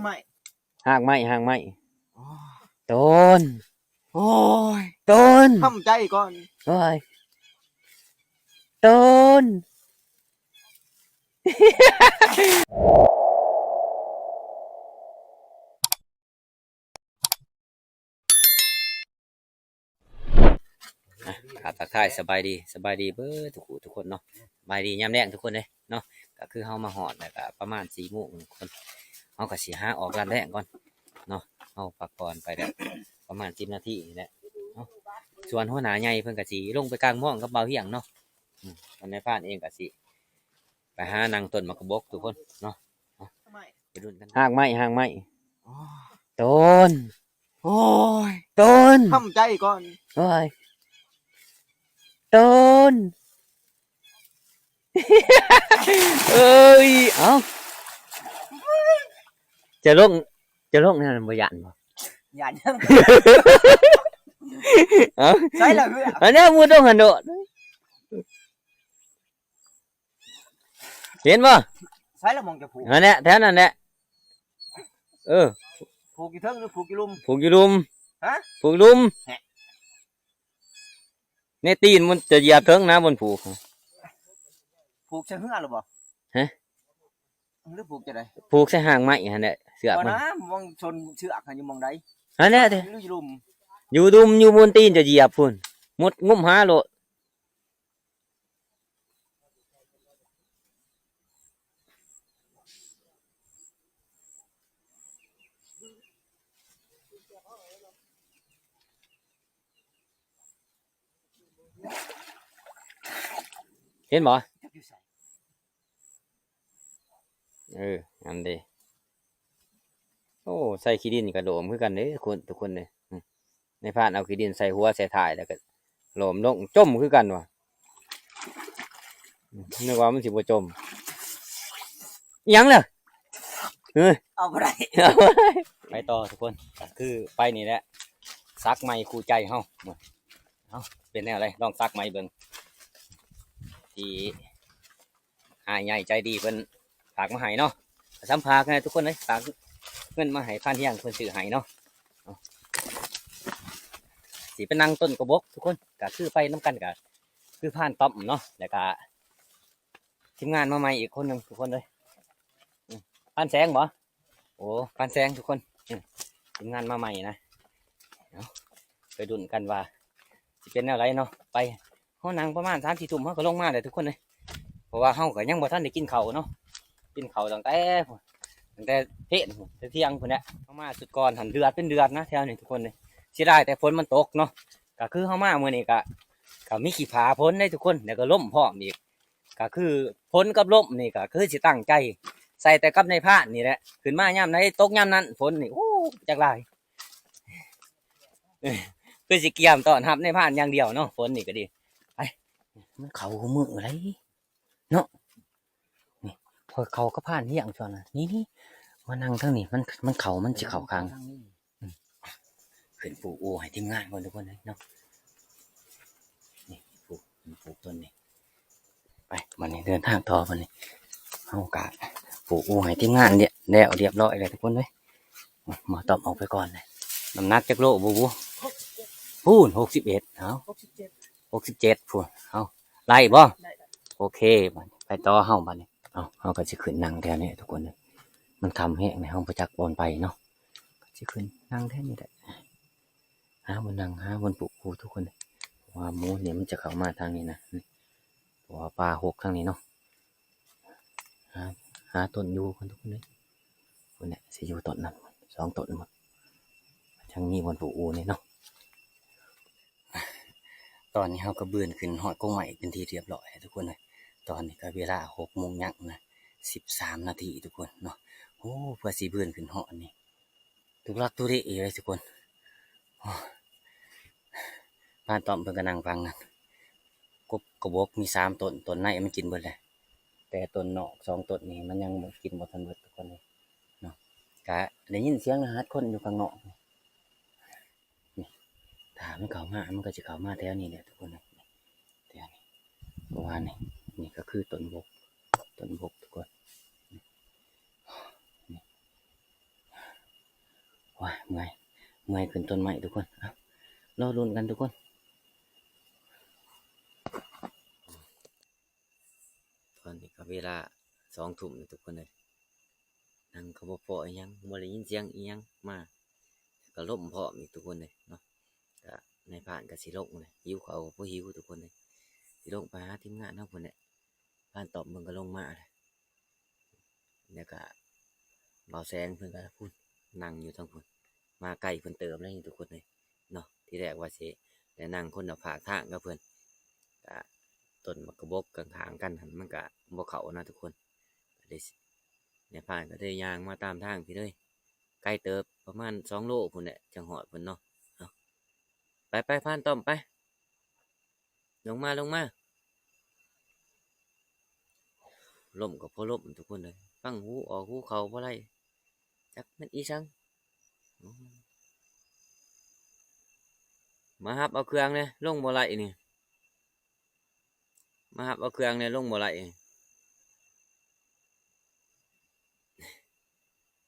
ไมหากไม้ต้นโอ้ยต้นทำใจก่อนโอ้ยต้นครับทักทายสบายดีเบ้อทุกคนเนาะสบายดียามแรงทุกคนเลยเนาะก็คือเฮามาหอดแล้วก็ประมาณ4 โมงคนเฮาก็สิหาออกร้านแรกก่อนเนาะเฮาพักผ่อนไปแล้วประมาณ10 นาทีนี่แหละเนาะส่วนหัวหน้าใหญ่เพิ่นก็สิลงไปกลางม่วงกับเบาเฮียงเนาะตอนในบ้านเองก็สิไปหานางต้นมะกะบกทุกคนเนาะไปรุ่นกันหากไม้ต้นโอ้ยต้นทำใจก่อนโอ้ยต้นเอ้ยเอ้าจะลงนั่นบ่ยันบ่อย่ายัง เอ้าใช่แล้วเพื่อน อันนี้มูต้องหันโดดเห็นบ่ใช่แล้วมองจะผูกอันนี้แถวนั้นแหละผูกกี่เทิงหรือผูกกี่ลุมผูกอยู่ลุมฮะผูกลุมในตีนมันจะเหยียบเทิงนะบนผูกใช่เหือหรือเปล่าฮะหรือผูกจะไดผูกใส่หางไม้อันนี้เสือกมันนะมองชนเชือกอยู่มองใดอันนี้อยู่ลุมอยู่ดุมอยู่บนตีนจะเหยียบพุ่นมุดงุ้มหาโลเห็นบ่อันเดีโอ้ใส่ขี้ดินกระโดมคือกันเด้ทุกคนเลยในพานเอาขี้ดินใส่หัวใส่ถ่ายแล้วก็โหลมลงจมคือกันว่ะนึกว่ามันสิบ่จมยังเลยเอาไปได้ไปต่อทุกคนคือไปนี่แหละซักไม้คู่ใจเฮาเป็นแนวอะไรลองซักไม้เบิ่งที่หายใหญ่ใจดีเพิ่นฝากมาให้เนาะสัมภาษณ์ให้ทุกคนเลยฝากเงินมาให้ผ่านเที่ยงเพิ่นซื้อให้เนาะสิเป็นนางต้นกระบอกทุกคนก็คือไปน้ำกันก็คือผ่านต้อมเนาะแล้วก็ทีมงานมาใหม่อีกคนหนึ่งทุกคนเลยผ่านแสงบ่โอ้ผ่านแสงทุกคนทีมงานมาใหม่นะไปดุนกันว่าสิเป็นอะไรเนาะไปห้องนางประมาณ3-4 ทุ่มเขาก็ลงมาเลยทุกคนเลยเพราะว่าเฮาก็ยังบ่ทันได้กินข้าวเนาะกินข้าวตั้งแต่เที่ยงพุ่นแหละเข้ามาสุดก่อนหันเดือดเป็นเดือดนะแถวนี้ทุกคนเลยเสียดายแต่ฝนมันตกเนาะก็คือเข้ามาเมื่อนี้ก็มีขี้ผาพ้นได้ทุกคนแล้วก็ล่มพร้อมอีกก็คือพ้นกับล่มนี่ก็คือสิตั้งใจใส่แต่กับในผ้านี่แหละขึ้นมาย่ำไหนตกย่ำนั้นฝนนี่โอ้จักไรคือสิเกียมตอนทับในผ้าอย่างเดียวเนาะฝนนี่ก็ดีไปมันเขามืออะไรเนาะนี่พอเขาก็ผ่านที่อย่างชวนนะนี่มานั่งทั้งนี้มันเขามันจะเขาคางขึ้นปลูกโอ้ให้ทีมงานคนทุกคนเลยเนาะนี่ปลูกต้นนี้ไปมันนี่เดินทางต่อมันนี่เอากาดปลูกโอ้ให้ทีมงานเนี่ยแล้วเรียบร้อยเลยทุกคนเลยมาตอบออกไปก่อนเลยน้ำหนักจักโลบูพูน61เอา67พูนเอาไล่บ่โอเคไปต่อเฮ้าบ้านนี่เอาก็จะขึ้นนั่งแถวนี้ทุกคนเลยมันทำให้ในห้องประจักษ์บอลไปเนาะก็จะขึ้นนั่งแท่นี้แหละหาบนนั่งหาบนปลูกปูทุกคนเลยว่าหมูเนี่ยมันจะเข้ามาทางนี้นะว่าปลาหกทางนี้เนาะหาต้นยูคนทุกคนเลยคนเนี่ยสิยูต้นนั้น2 ต้นหมดทางนี้บนปลูกปูเนี่ยเนาะตอนนี้เขาก็เบื่อขึ้นหอดกุ้งใหม่เป็นทีเรียบร้อยทุกคนเลยตอนนี้ก็เวลา6 โมงยังนะ13 นาทีทุกคนเนาะโอ้เพื่อสีเบื่อขึ้นหอดนี่ทุกลักทุเรศเลยทุกคนบ้านตอมเพิ่งกำลังฟังนะกบกมี3 ต้นต้นในมันกินหมดเลยแต่ต้นนอก2 ต้นนี่มันยังกินหมดทันหมดทุกคนเลยเนาะกะได้ยินเสียงนะฮัดคนอยู่ข้างนอกนี่ถามมันเข้ามามันก็จะเข้ามาแถวนี้เนี่ยทุกคนเลยแถวนี้เพราะว่านี่ก็คือต้นบกทุกคน ว้ายเมื่อยขึ้นต้นไม้ทุกคนรอลุ้นกันทุกคนตอนนี้ก็เวลา2 ทุ่มทุกคนเลยนั่งเขาบ่พออีหยังบ่ได้ยินเสียงอีหยังมาก็ล่มพร้อมอีกทุกคนเลยเนาะก็ในผ่านก็สิลงเลยหิวเขาบ่หิวทุกคนเลยสิลงไปหาทีมงานเฮาพุ่นแหละผ่านตอบมึงก็ลงมาเลยแล้วก็เบาแสงเพิ่นก็พุ่นนั่งอยู่ทั้งพุ่นมาไกลเพิ่นเติมเลยทุกคนเลยเนาะที่แรกว่าสิได้นั่งคนละภาคทางกับเพิ่นก็ต้นมะกระบกข้างๆกันหั่นมันก็บ่เข้านะทุกคนก็ได้ในผ่านก็ได้ย่างมาตามทางพี่เลยไกลเติบประมาณ2 โลพุ่นแหละจังหอดพุ่นเนาะเอาไปผ่านต้อมไปลงมาล่มก็พอล่มทุกคนเลยฟังหูออกหูเขาบ่ไรจักมันอีสังมาฮับเอาเครื่องเนี่ยลงบ่ไรนี่มาฮับเอาเครื่องเนี่ยลงบ่ไร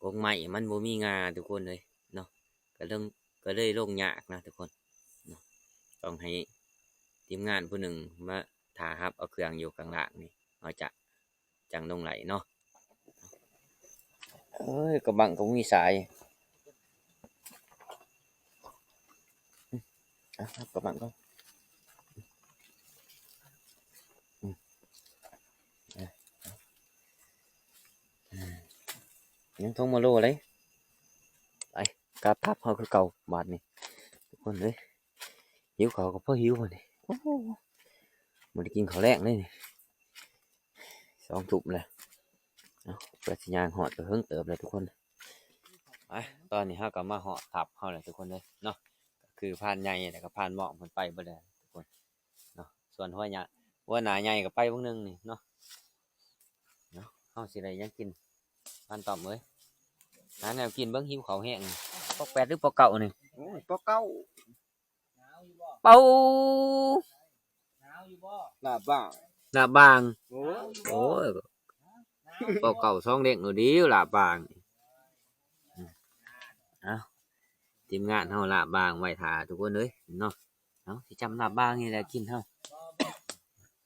กงไม้มันบ่มีงาทุกคนเลยเนาะก็เลยลงยากนะทุกคนเนาะต้องให้ทีมงานผู้หนึ่งมาถ่าฮับเอาเครื่องอยู่กลางล่างนี่เอาจังลงไหลเนาะเอ้ยกระบังก็มีสายกระบังก็ยังทงมาโลเลยไปกราบทับเขาคือเก่าบาดนี่ทุกคนเลยหิวเขาก็เพราะหิวมันนี่มันได้กินข้าวแรกเลยนี่2 ทุ่มเลยเปิดสัญญาณหอดก็เพิ่งเติบเลยทุกคนไปตอนนี้เขาก็มาหอดทับเขาเลยทุกคนเลยเนาะคือผ่านใหญ่แต่ก็ผ่านหมอกมันไปบ่ได้ทุกคนเนาะส่วนหัวใหญ่หัวหนาใหญ่ก็ไปเบิ่งนึงนี่เนาะเขาสิได้ยังกินผ่านตอบเลยหาแนวกินเบิ่งหิวเขาวแห้งปอกแปดหรือปอกเก่านี่ โอ้ยปอเก้า เป่า หน้าบ้าง หน้าบาง โอ้ย โอ้ยปอกเก่า2 เด็กหนูดีหลาบางทีมงานเฮาลาบางไว้ท่าทุกคนเลยเนาะสิจำลาบางนี่แหละกินเฮา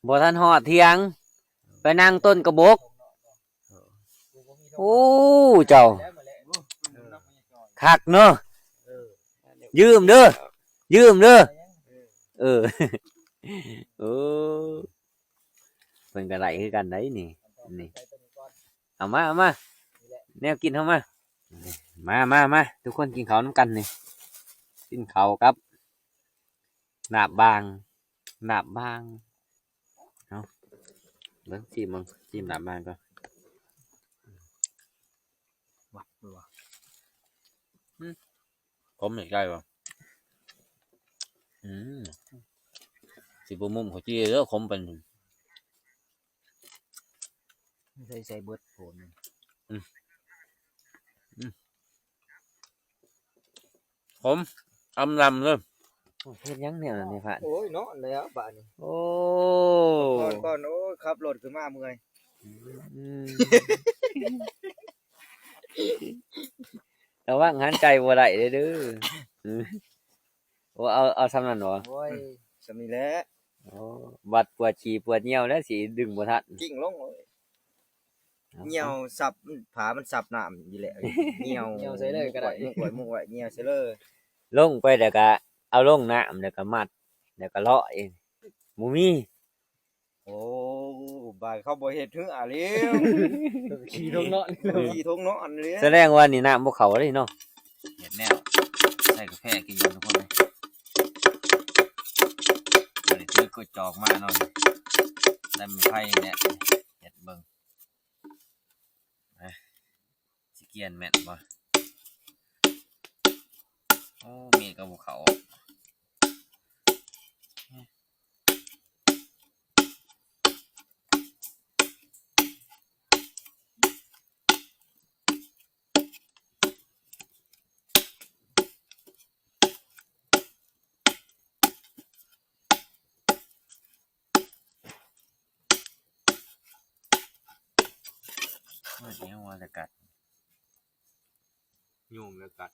บ่ทันฮอดเที่ยงไปนั่งต้นกระบกโอ้เจ้าคักเนาะยืมเด้อเออเออเพิ่นก็ไหลคือกันได้นี่เอามาแนวกินเฮามาทุกคนกินข้าวน้ำกันนี่กินข้าวกับลาบบางเอาเบิ่งชิมลาบบางก่อนผมไม่ใกล้ป่ะสิบมุมเขาจี้เด้อผมเป็นใส่เบิดโผล่ผมอำลำเลยเฮ็ดยังเนี่ยนี่ผ่าน โอ้ยเนาะแล้วบ้านนี้ โอ้ ก่อนโอ้ยขับรถขึ้นมาเมื่อย แต่ว่างานใจบ่ได้เด้อโอ้เอาทำนั่นเหรอ โอ้ยสำนีแหละ โอ้บัดปวดฉี่ปวดเหี่ยวแล้วสิดึงบ่ทัน กิ้งลงเลยเหี่ยวสับผามันสับน้ำอยู่แหละเหี่ยวใส่เลยก็ได้มุกไว้เหี่ยวใส่เลย ลงไปแล้วก็เอาลงน้ำแล้วก็มัดแล้วก็เลาะเองบ่มี โอ้บายเขาบ่เฮ็ดถึงอ่ะแล้ว ขี่ทงเนาะ ขี่ทงเนาะอันนี้ แสดงว่านี่น้ำบ่เข้าเลยเนาะเฮ็ดแนวใส่กาแฟกินกันทุกคนเลยบ่ได้ถือกดจอกมาเนาะได้มันไผเนี่ยเฮ็ดเบิ่งสิเกียนแม่นบ่โอ้มีดก็บ่เข้าเดี๋ยวว่าจะกัดยุ่งแล้วกัด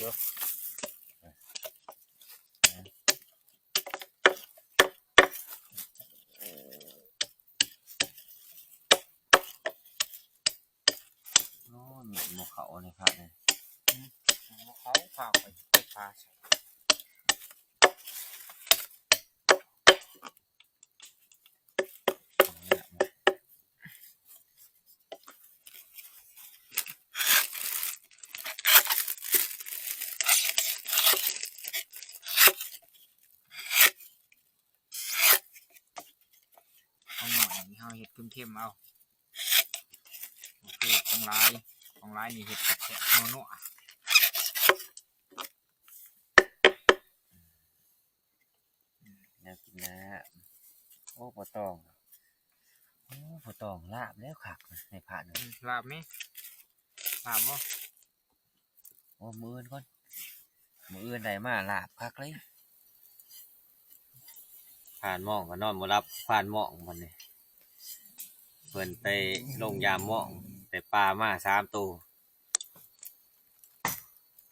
อยู่โอ้หมูเขาในผักเนี่ย เขาฝากไปปลาใส่ เอาหน่อยเฮาเห็ดเข้มๆเอาโอเคของลายนี่เห็ดแฉะๆนัวอยากกินนะโอ้ปลาตองโอ้ปลาตองลาบแล้วคักในผักเนี่ย ลาบไหมลาบบ่ โอ้มืออื่นก่อนมืออื่นได้มาลาบคักเลยผ่านหมองก็นอนบ่รับผ่านหมองมันนี่เพิ่นไปลงยามหมองแต่ปลามา3ตัว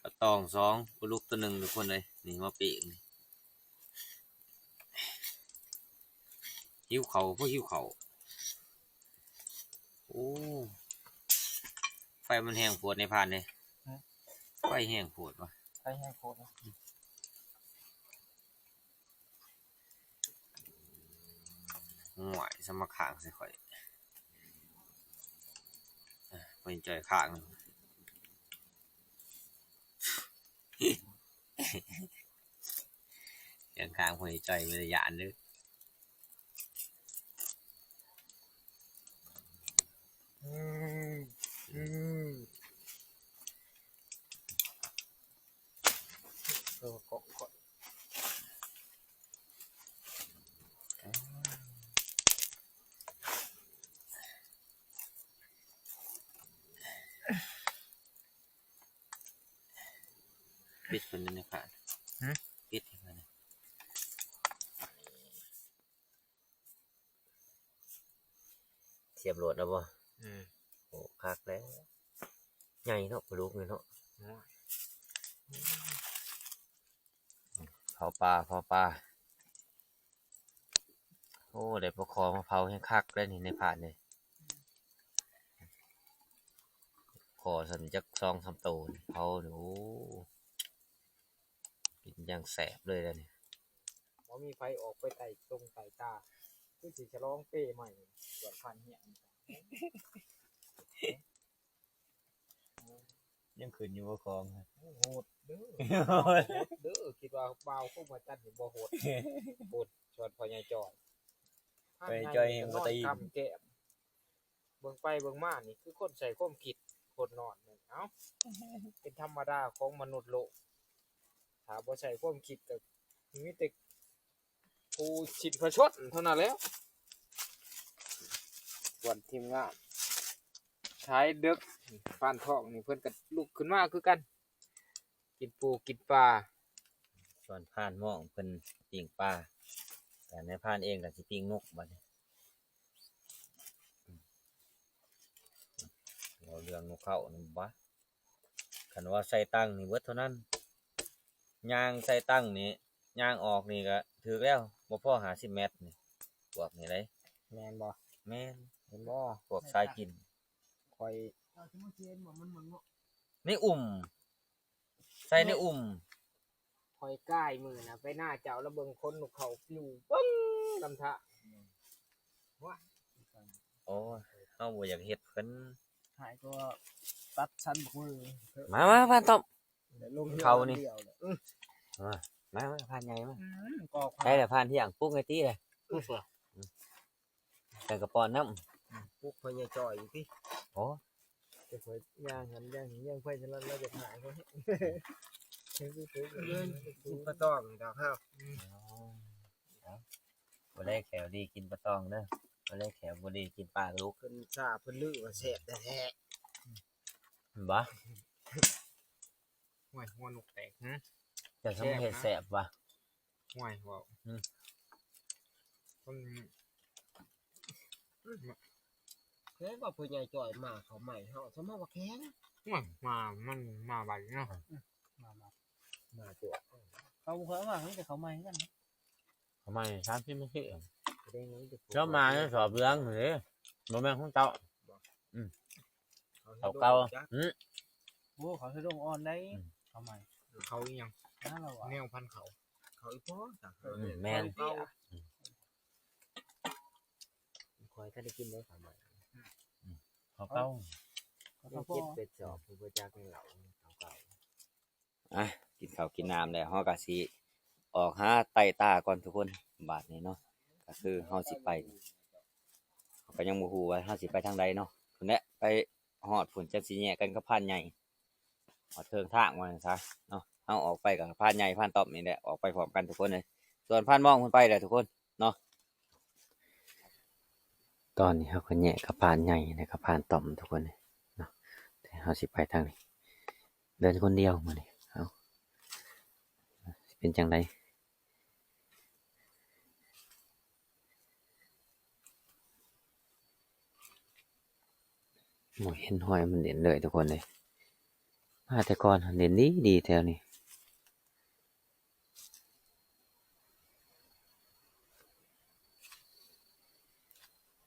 ปลาตอง2ปลาลูกตัว1ทุกคนเลยนี่มาปีกนี่หิวเขาพวกหิวเขาโอ้ไฟมันแห้งโพดในผ่านเลยไฟแห้งโพดวะ ไปให้โคตร ห่วยสมัครข้างสิข่อยไปจ่อยข้างหนึ่งอย่างข้างหัวจ่อยมันจะหยานเด้อเกาะปิดคนนึงนะครับปิดให้มันเสียบโหลดแล้วบ่โอ้คักแล้วใหญ่เนาะปลูกเลยเนาะเผาปลาโอ้ได้ปลาคอมาเผาให้คักแล้วนี่ในผ่านเลยขอสันจัก2-3ตัวเผาโอ้กินอย่างแสบเลยแล้วนี่ ว่ามีไฟออกไปไต่ตรงไต่ตาคือสิฉลองเป้ใหม่ส่วนพันเหี้ย ยังขึ้นอยู่ว่าคลอง โหดเด้อเด้อคิดว่าเบาเข้ามาจัดเห็นบ่โหดโหดชวนพ่อใหญ่จอยคำแก้มเบิ่งไปเบิ่งมานี่คือคนใส่ความคิดคนนอนนึงเอ้าเป็นธรรมดาของมนุษย์โลกถ้าบ่ใส่ความคิดก็มีแต่ผู้ฉิดประชดเท่านั้นแล้ววันทีมงานใช้เด็กฟานทองนี่เพิ่นก็ลุกขึ้นมาคือกันกินปูกินปลา ส่วนผ่านหม้องเพิ่นปิ้งปลาแต่ในผ่านเองก็สิปิ้งนกบัดนี้เราเรื่องนกเขานี่บ่คันว่าใส่ตั้งนี่เบิดเท่านั้นย่างใส่ตั้งนี่ย่างออกนี่ก็ถึกแล้วบ่พอ50เมตรนี่พวกนี่เลย แม่นบ่ แม่น เห็นบ่ พวกสายกิน คอย ในอุ่มใส่ในอุ่ม คอยใกล้มือนะไปหน้าเจ้าแล้วเบิ่งคนนกเขาปลิวปึ้งลำทะ โอ้เฮาบ่อยากเฮ็ดเพิ่น หายก็ตัดชั้นมือ มาผ่านต้อม ลง เขานี่ มาผ่านใหญ่มา ก็ ได้แต่ผ่านที่อย่างปุ๊กไงตีเลยแต่กระปอนน้ำ ปุ๊กพญาจ่อยอยู่พี่ โอ้ จะเผยย่างหันย่างไฟฉะนั้นเราจะหายเขาให้กินปลาตองดาวข้าว บ่ได้แขวดีกินปลาตองเด้อบ่ได้แขวบ่ดีกินปลาลูก เพิ่นซาเพิ่นลือว่าแซ่บแท้ บ่ ๆห่วยหัวนกแตกฮะ จะทำเห็ดแสบบ่ ห่วยว้าวคน เฮ้ยว่าผู้ใหญ่จ่อยมาเขาใหม่เฮาสมมาว่าแข็ง ห่วยมันมาบัดเนาะ มาตัว เขาบ่เคยว่าเฮ้ยแต่เขาใหม่กันนะ ทำไมชาติไม่ใช่ จะได้นี้จะ เจ้ามาเนี่ยสอบเรื่องเลยโมแม่นของเจ้าเก่าอืม โอ้เขาสะดุ้งอ่อนได้เขาใหม่ เขาอีหยัง น่าเราอ่ะ แนวพันเขาเขาอีพ่อจ้ะ แม่น เขา คอยถ้าได้กินได้สามวัน เขาเก่า เขา เจ็ พ่อ ดเป็ดสอบผู้ประจักษ์ในเหล่าเขาเก่า อ่ะกินข้าวกินน้ำแล้วเฮาก็สิออกหาไต่ตาก่อนทุกคนบาดนี้เนาะก็คือเฮาสิไปเขาก็ยังบ่ฮู้ว่าเฮาสิไปทางใดเนาะพุ่นแหละไปฮอดพุ่นจังสิแยกกันกับพานใหญ่ฮอดเทิงทางว่าซั่นซะเนาะเฮาออกไปกับพานใหญ่พานตอบนี่แหละออกไปพร้อมกันทุกคนเลยส่วนพานมองเพิ่นไปแหละทุกคนเนาะตอนนี้เฮาก็แยกกับพานใหญ่และกับพานตอมทุกคนเลยเนาะแต่เฮาสิไปทางนี้เดินคนเดียวมื้อนี้เอ้าสิเป็นจังได หมเห็นหอยมันเด่นเลยทุกคนเลยมาแต่ก่อนเด่นนี้ดีแถวนี้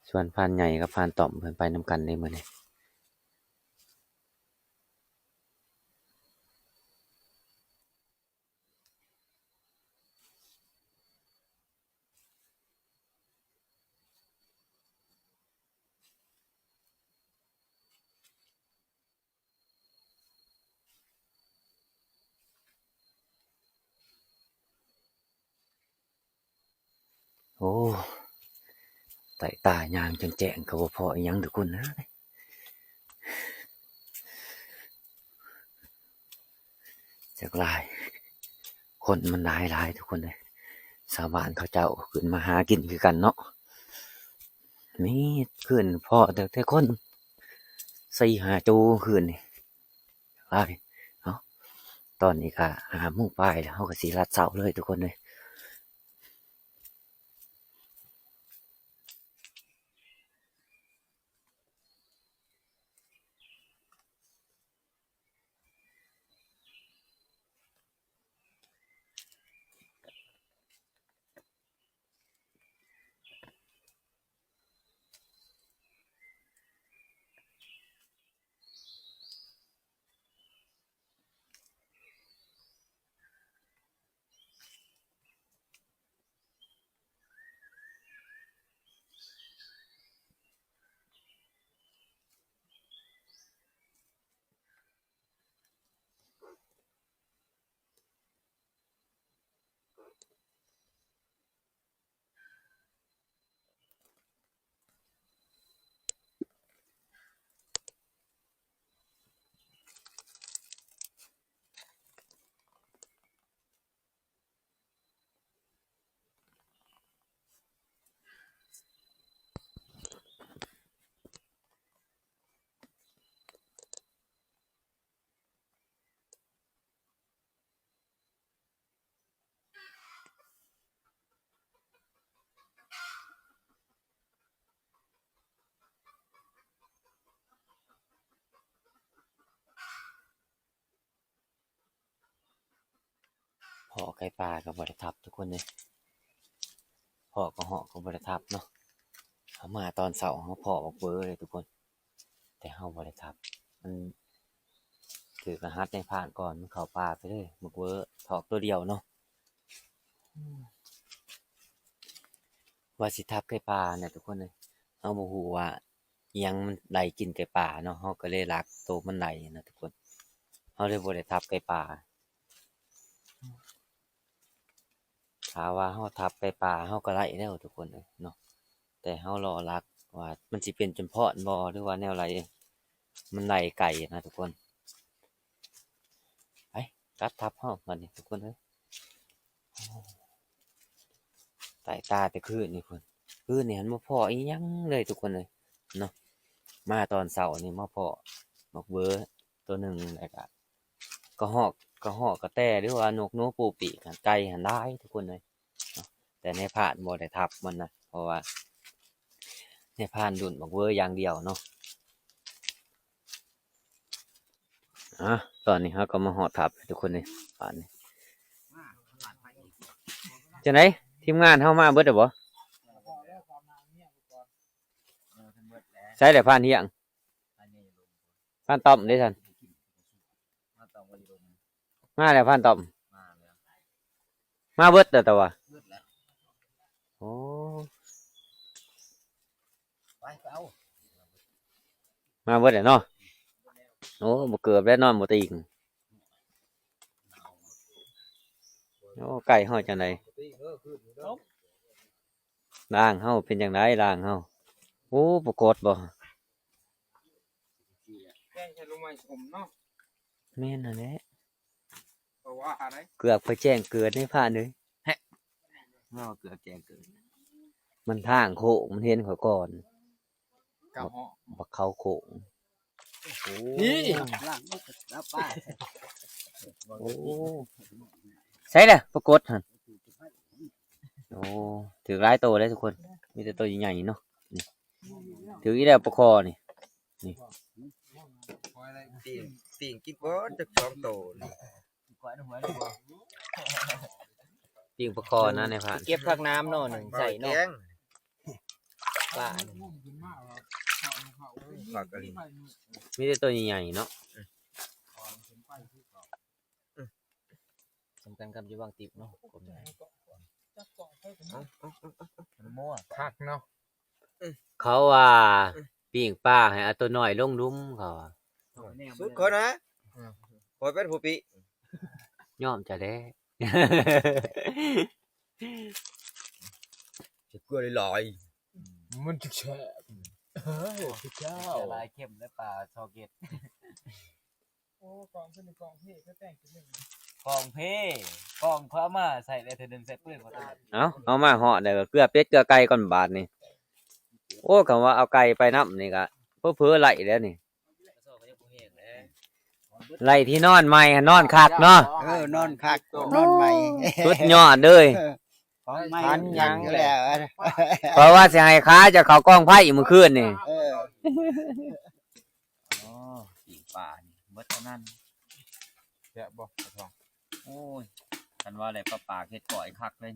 ส่วนพานใหญ่กับพานต่อมเพิ่นไปนำกันได้มื้อนี้โอ้ไต่ตายางจังแจ้งก็บ่พออีหยังทุกคนนะจักหลายคนมันหลายทุกคนเลยชาวบ้านเขาเจ้าขึ้นมาหากินคือกันเนาะมีขึ้นพอแต่คน4-5จูขึ้นนี่หลายเนาะตอนนี้ก็5 โมงปลายแล้วเฮาก็สิลัดเช้าเลยทุกคนเลยพอไก่ปลาก็บ่ได้ทับทุกคนเลยพอก็เหาะก็บ่ได้ทับเนาะเขามาตอนเช้าเฮาพอบอกเบอร์เลยทุกคนแต่เฮาบ่ได้ทับมันถือรหัสในผ่านก่อนมันเข้าป่าไปเลยบักเวอร์ถอกตัวเดียวเนาะว่าสิทับไก่ปลาเนี่ยทุกคนเลยเฮาบ่ฮู้ว่าอิหยังมันไล่กินไก่ปลาเนาะเฮาก็เลยรักตัวมันไล่นะทุกคนเฮาเลยบ่ได้ทับไก่ปลาถ้าว่าเฮาทับไก่ปลาเฮาก็ไล่แล้วทุกคนเลยเนาะแต่เฮารอรักว่ามันสิเป็นจนเพาะบ่หรือว่าแนวไรมันไล่ไก่นะทุกคนไปกัดทับเฮาบัดนี้ทุกคนเอ้ยสายตาแต่คืนนี่พุ่นคืนนี่หันบ่พ้ออีหยังเลยทุกคนเลยเนาะมาตอนเช้านี่มาพ้อบักเบ้อตัวหนึงแล้วก็กระแตหรือว่านกหนูปูปีกหั้นไก่หันหลายทุกคนเลยเนาะแต่ในพานบ่ได้ทับมันนะเพราะว่าในพานดุนบักเบ้ออย่างเดียวเนาะ ตอนนี้เราก็มาหอดทับทุกคนเลยป่านนี้จังไหนทีมงานเฮามาเบิดแล้วบ่ใช้แต่ผ่านเฮียงผ่านต่อมได้ซั่นมาแล้วผ่านต่อมมาเบิดแล้วแต่ว่าโอ้ ไปเอา มาเบิดแล้วเนาะโอ้บ่เกือบแล้วนอนบ่ติงโอ้ไก่เฮาจังไดล่างเฮาเป็นจังไดล่างเฮาโอ้ปรากฏบ่ แจ้งใช้ลงไม้ผมเนาะ แม่นนั่นแหละ เพราะว่าอะไร เกือบไปแจ้งเกิดในผ่านเลย เนาะเกือบแจ้งเกิด มันทางโค้งมันเห็นเขาก่อน กับเหาะ บักเขาโค้ง นี่ หลังมันก็รับป้า โอ้ใช่เลยปรากฏหั่นโอ้ถือหลายโตเลยทุกคนมีแต่ตัวใหญ่ๆเนาะนี่ถืออีแล้วประคอนี่ ติ่งกินบ่จัก2โตนี่ กวาดหัวเลยบ่ ปิ่งประคอนะในผ่าน เก็บผักน้ำเนาะหนึ่งใส่เนาะปลา ฝากกะลิ มีแต่ตัวใหญ่ๆเนาะ สำคัญกับอยู่บางติบเนาะคน มั่วคักเนาะ เขาว่าปิ่งปลาให้เอาตัวน้อยลงดุ้มเขาว่า สุดคนนะคอยเป็นผู้ปิ ยอมจะได้ จะกลัวลอย มันจะแฉะเจ้า จะลายเข้มและปลาชอเกต โอ้กองขึ้นกองพี่ก็แต่งขึ้นหนึ่ง กองเพ่กองพระมาใส่เลยเธอดึงใส่ปืนเขาตาย เอามาเหาะเดี๋ยวเกลือเป็ดเกลือไก่ก่อนบาทนี่โอ้คำว่าเอาไก่ไปนับนี่ก็เพื่อไหลแล้วนี่ไหลที่นอนใหม่นอนคักเนาะ นอนคักนอนใหม่ สุดยอดเลย ของใหม่ยังแล้ว เพราะว่าสิให้ค้าจะเขากล้องไผ่เมื่อคืนนี่ อ๋อปิ่งป่านี่เบิดเท่านั้น แฉะบอกทอง โอ้ยกันว่าอะไรปลาปากเฮ็ดก่อยคักเลย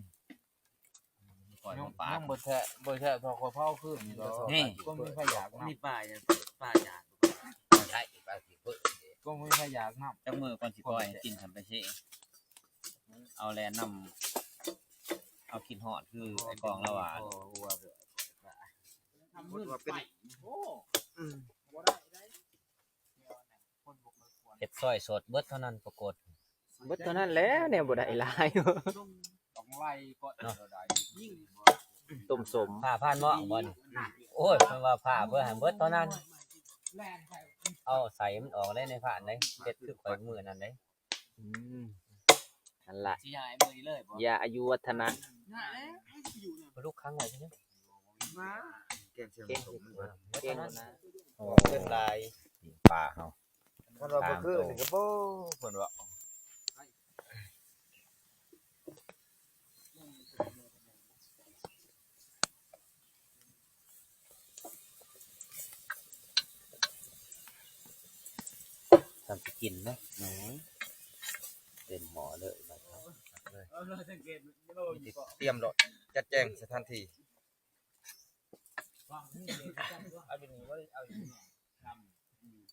ก่อย น้ ปลาปาก องบ่แฉะทองคอเผาขึ้นนี่ก็มีพยาก มี น้ำ ปลาอย่างปลาหยาด ใช่ปลาสีเพื่อ ก็มีพยากน้ำ จักมือก่อนสิปล่อยให้กินทำไปเชะเอาแลนำเอากินหอดคือไอ้กองละหวาน ว่าเป็นโอ้ เห็ดซอยสดเบิดเท่านั้นปรากฏ เบิดเท่านั้นแล้วเนี่ยบ่ได้หลาย ต้องไล่ก็ได้ยิ่ง ต้มสม ผ้าผ่านหม้อบ่นี่โอ้ยมันว่าผ้าเพื่อให้เบิดเท่านั้น แล่นไป เอาใส่มันออกได้ในผ่านได้เฮ็ดคือข่อยมือนั่นได้ นั่นล่ะ สิหายมือเลยบ่ ยาอายุวัฒนะ ลูกครั้งไว้ใช่ไหม แกงเชียงสมมัน เก่งนะ โอ้เป็นลายป่าเฮา มันว่าบ่คือนี่ก็บ่เพิ่นว่า ทำสิกินเนาะน้อยเต็มหม้อเลยบัดนี้ เตรียมรถจัดแจงสถานที่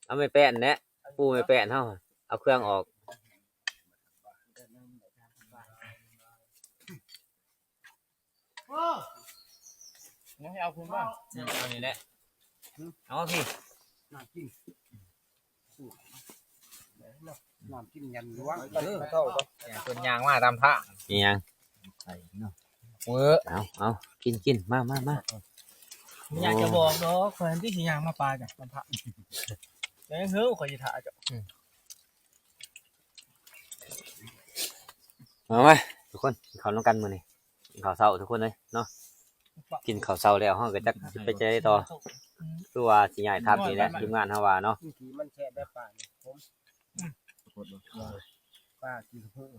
เอาไม่แป้นแนะปูไม่แป้นเฮาเอาเครื่องออก งั้นให้เอาคุณบ้าง เอานี่แหละเอาพี่ น้ำจิ้มยันล้วง เข้าก็เป็นยางมาตามท่า นี่ยัง เว้อ เอากินมา อยากจะบอกเนาะคนที่สิยางมาปลาจ้ะมันพระยังเฮ้ยขอจะถ่าจ้ะ เอามาทุกคนกินข้าวน้องกันมื้อนี้กินข้าวเช้าทุกคนเลยเนาะกินข้าวเช้าแล้วเฮาก็จักสิไปใจได้ต่อคือว่าสิย้ายทัพนี่แหละทีมงานเฮาว่าเนาะ ที่มันแช่ได้ป่านี่ผมป้ากินเพิ่ม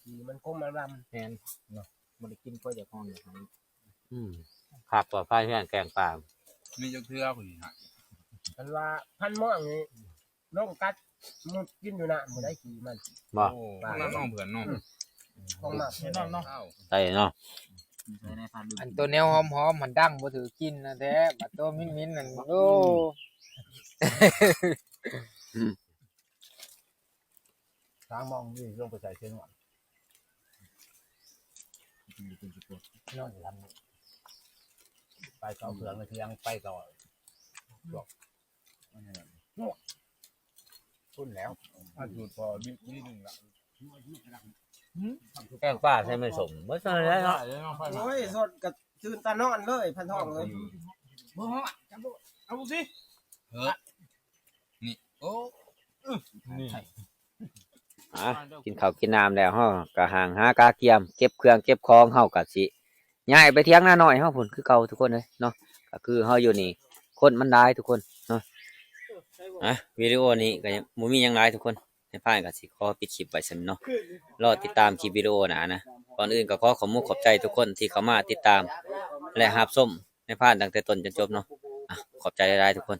ที่มันคงมาลำ แทนเนาะมันได้กินก็จะห้องอย่างนี้ ผักปลอดภัยเพื่อนแกงป่า มีจักเทื่อผู้หญิง มันว่าพันหม้อนี่ลงกัด มันกินอยู่น่ะบ่ได้ขี่มัน บ่ ข้างนั้นน้องเผื่อนน้อง ของมาก แน่นอนเนาะ ใส่เนาะ อันตัวแนวหอมๆมันดังบ่ถือกินนะแท้บัดตัวมิ้นๆนั่นโอ้ ทางมองนี่ลงไปใส่เส้นหวานนอนทำไปเกาเผืองเทียงไปต่อบอกพุ่นแล้วจุดพอนิดนึงละ แกงป่าใส่ไม่สมบ่ซั่นแล้วเนาะ โอ้ยสดกับตื่นตานอนเลยพันทองเลย บ่ฮะจับบ่เอาสิ กินข้าวกินน้ำแล้วเฮาก็ห่างหากาเกียมเก็บเครื่องเก็บของเฮาก็สิย้ายไปเถียงนาน้อยเฮาพุ่นคือเก่าทุกคนเลยเนาะก็คือเฮาอยู่นี่คนมันหลายทุกคนเนาะวิดีโอนี้ก็ยังบ่มีหยังหลายทุกคนในพานก็สิขอปิดคลิปไว้ซั่นเนาะรอติดตามคลิปวิดีโอหน้านะก่อนอื่นก็ขอขอบคุณขอบใจทุกคนที่เข้ามาติดตามและรับชมในพานตั้งแต่ต้นจนจบเนาะขอบใจหลายๆทุกคน